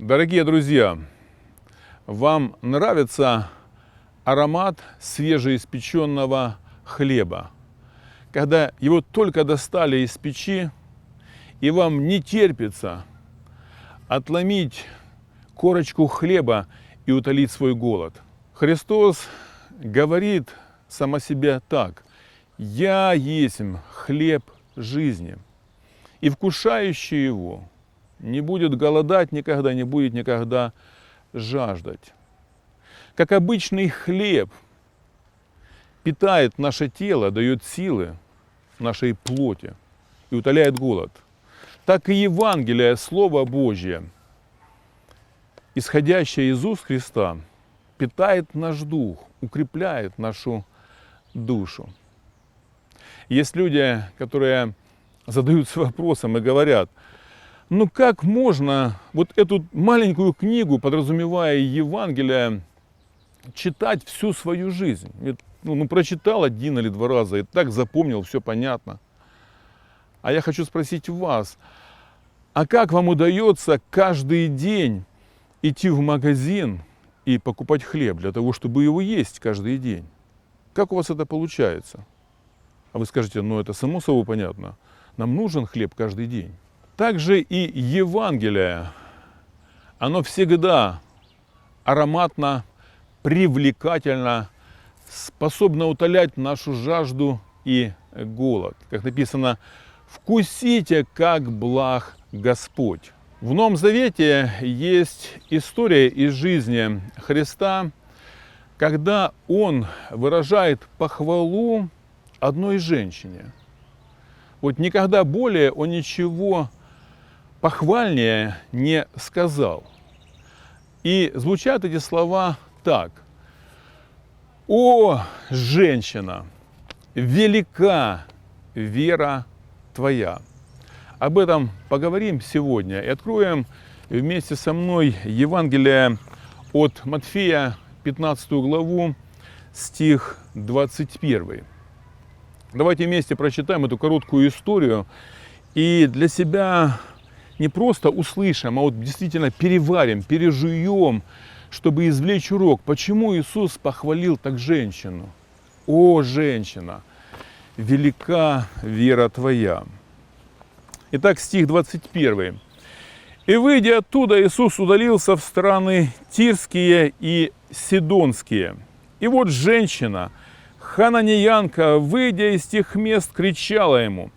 Дорогие друзья, вам нравится аромат свежеиспеченного хлеба? Когда его только достали из печи, и вам не терпится отломить корочку хлеба и утолить свой голод. Христос говорит сам о себе так: «Я есмь хлеб жизни, и вкушающий его не будет голодать никогда, не будет никогда жаждать». Как обычный хлеб питает наше тело, дает силы нашей плоти и утоляет голод, так и Евангелие, Слово Божье, исходящее из уст Христа, питает наш дух, укрепляет нашу душу. Есть люди, которые задаются вопросом и говорят: ну как можно вот эту маленькую книгу, подразумевая Евангелие, читать всю свою жизнь? Ведь, прочитал один или два раза и так запомнил, все понятно. А я хочу спросить вас, а как вам удается каждый день идти в магазин и покупать хлеб для того, чтобы его есть каждый день? Как у вас это получается? А вы скажете: ну это само собой понятно, нам нужен хлеб каждый день. Также и Евангелие, оно всегда ароматно, привлекательно, способно утолять нашу жажду и голод. Как написано: «Вкусите, как благ Господь». В Новом Завете есть история из жизни Христа, когда Он выражает похвалу одной женщине. Вот никогда более Он ничего похвальнее не сказал. И звучат эти слова так: «О, женщина, велика вера твоя». Об этом поговорим сегодня и откроем вместе со мной Евангелие от Матфея, 15 главу, стих 21. Давайте вместе прочитаем эту короткую историю и для себя не просто услышим, а вот действительно переварим, пережуем, чтобы извлечь урок, почему Иисус похвалил так женщину. «О, женщина, велика вера твоя». Итак, стих 21. «И, выйдя оттуда, Иисус удалился в страны Тирские и Сидонские. И вот женщина, хананиянка, выйдя из тех мест, кричала ему: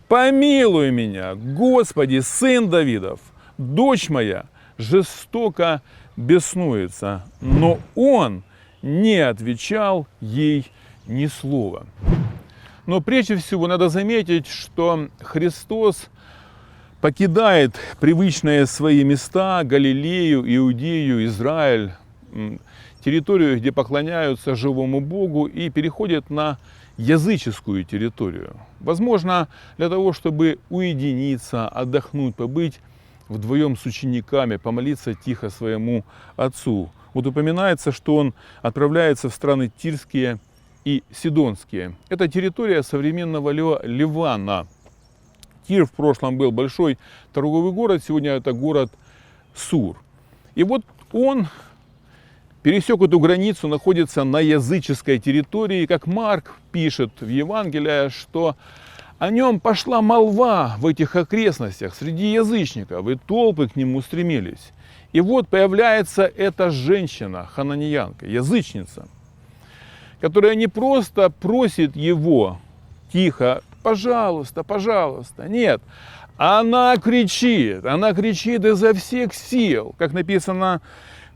помилуй меня, Господи, сын Давидов, дочь моя жестоко беснуется. Но он не отвечал ей ни слова». Но прежде всего надо заметить, что Христос покидает привычные свои места: Галилею, Иудею, Израиль, территорию, где поклоняются живому Богу, и переходит на языческую территорию. Возможно, для того, чтобы уединиться, отдохнуть, побыть вдвоем с учениками, помолиться тихо своему Отцу. Вот упоминается, что он отправляется в страны Тирские и Сидонские. Это территория современного Ливана. Тир в прошлом был большой торговый город, сегодня это город Сур. И вот он пересек эту границу, находится на языческой территории. Как Марк пишет в Евангелии, что о нем пошла молва в этих окрестностях среди язычников, и толпы к нему стремились. И вот появляется эта женщина, хананиянка, язычница, которая не просто просит его тихо: пожалуйста, пожалуйста. Нет, она кричит изо всех сил. Как написано,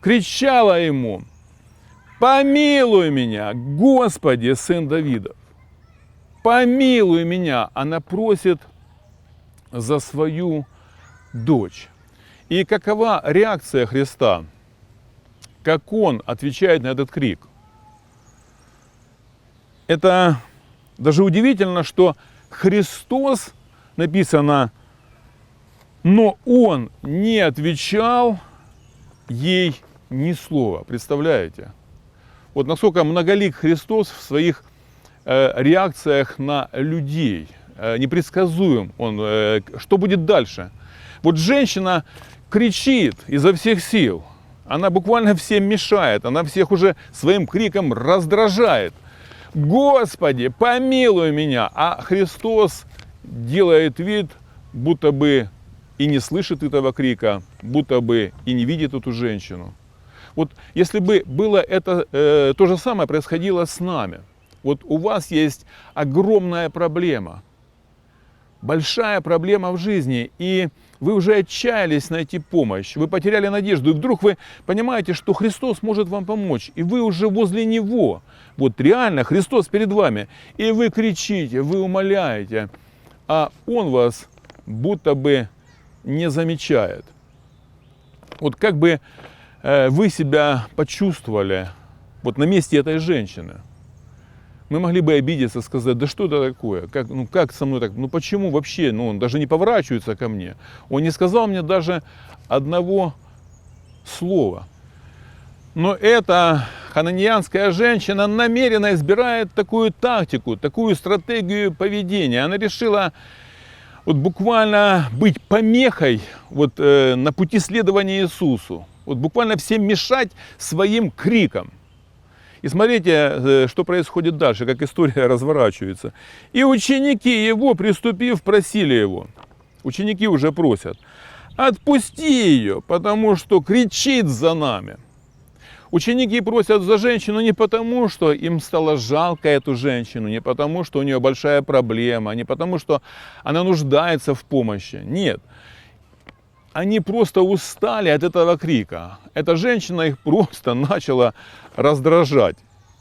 кричала ему: помилуй меня, Господи, сын Давидов. Помилуй меня. Она просит за свою дочь. И какова реакция Христа? Как он отвечает на этот крик? Это даже удивительно, что Христос, написано, но он не отвечал ей ни слова. Представляете? Вот насколько многолик Христос в своих реакциях на людей. Непредсказуем он. Что будет дальше? Вот женщина кричит изо всех сил. Она буквально всем мешает, она всех уже своим криком раздражает. Господи, помилуй меня! А Христос делает вид, будто бы и не слышит этого крика, будто бы и не видит эту женщину. Вот если бы было это, то же самое происходило с нами. Вот у вас есть огромная проблема, большая проблема в жизни, и вы уже отчаялись найти помощь, вы потеряли надежду, и вдруг вы понимаете, что Христос может вам помочь, и вы уже возле Него. Вот реально Христос перед вами, и вы кричите, вы умоляете, а Он вас будто бы не замечает. Вот как бы вы себя почувствовали вот на месте этой женщины? Мы могли бы обидеться, сказать, да что это такое, как со мной так, почему вообще, он даже не поворачивается ко мне, он не сказал мне даже одного слова. Но эта хананианская женщина намеренно избирает такую тактику, такую стратегию поведения. Она решила вот буквально быть помехой на пути следования Иисусу, буквально всем мешать своим криком. И смотрите, что происходит дальше, как история разворачивается. И ученики его, приступив, просили его. Ученики уже просят: отпусти ее, потому что кричит за нами. Ученики просят за женщину не потому, что им стало жалко эту женщину, не потому, что у нее большая проблема, не потому, что она нуждается в помощи. Нет. Они просто устали от этого крика. Эта женщина их просто начала раздражать.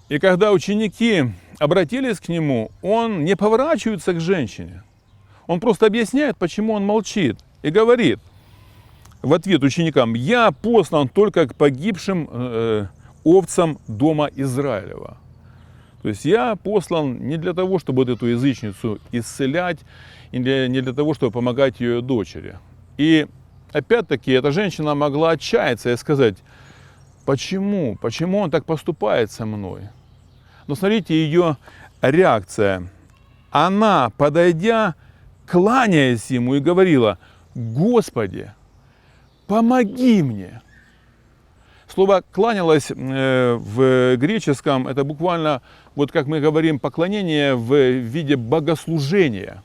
И когда ученики обратились к нему, он не поворачивается к женщине. Он просто объясняет, почему он молчит. И говорит в ответ ученикам: я послан только к погибшим овцам дома Израилева. То есть я послан не для того, чтобы эту язычницу исцелять, и не для того, чтобы помогать ее дочери. И опять-таки эта женщина могла отчаяться и сказать: почему? Почему он так поступает со мной? Но смотрите ее реакция. Она, подойдя, кланяясь ему, и говорила: Господи, помоги мне. Слово «кланялась» в греческом — это буквально, как мы говорим, поклонение в виде богослужения.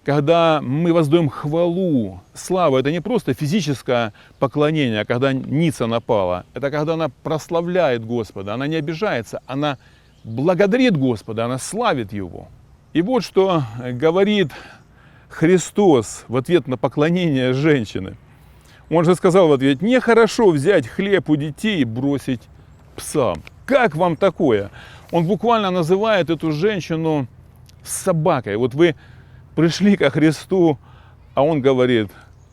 Когда мы воздаем хвалу, славу, это не просто физическое поклонение, когда ница напала. Это когда она прославляет Господа, она не обижается, она благодарит Господа, она славит Его. И вот что говорит Христос в ответ на поклонение женщины. Он же сказал в ответ: нехорошо взять хлеб у детей и бросить псам. Как вам такое? Он буквально называет эту женщину собакой. Вот вы пришли ко Христу, а он говорит,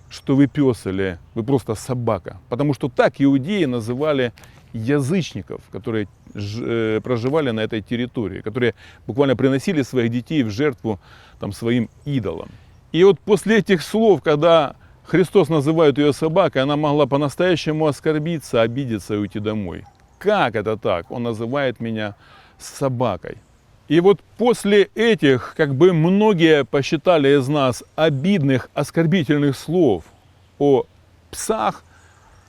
что вы пес или вы просто собака. Потому что так иудеи называли язычников, которые проживали на этой территории, которые буквально приносили своих детей в жертву своим идолам. И вот после этих слов, когда Христос называет ее собакой, она могла по-настоящему оскорбиться, обидеться и уйти домой. Как это так? Он называет меня собакой. И вот после этих, многие посчитали из нас обидных, оскорбительных слов о псах,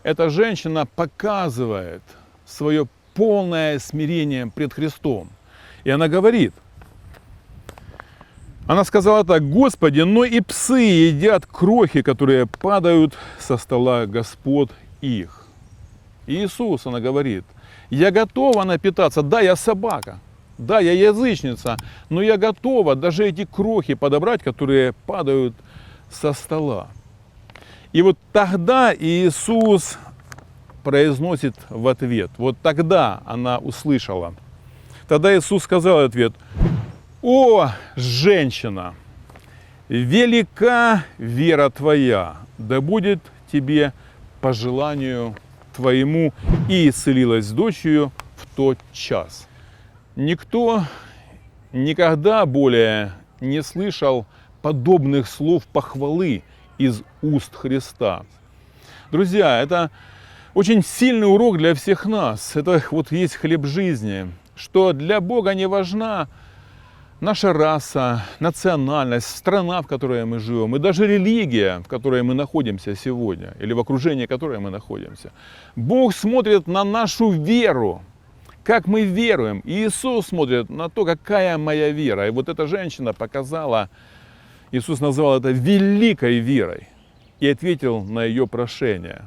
эта женщина показывает свое полное смирение пред Христом. И она говорит, она сказала так: Господи, но и псы едят крохи, которые падают со стола господ их. Иисус, она говорит, я готова напитаться, да, я собака. Да, я язычница, но я готова даже эти крохи подобрать, которые падают со стола. И вот тогда Иисус произносит в ответ, вот тогда она услышала. Тогда Иисус сказал в ответ: «О, женщина, велика вера твоя, да будет тебе по желанию твоему». И исцелилась дочерью в тот час. Никто никогда более не слышал подобных слов похвалы из уст Христа. Друзья, это очень сильный урок для всех нас. Это есть хлеб жизни, что для Бога не важна наша раса, национальность, страна, в которой мы живем, и даже религия, в которой мы находимся сегодня, или в окружении которой мы находимся. Бог смотрит на нашу веру, как мы веруем. И Иисус смотрит на то, какая моя вера. И вот эта женщина показала, Иисус назвал это великой верой и ответил на ее прошение.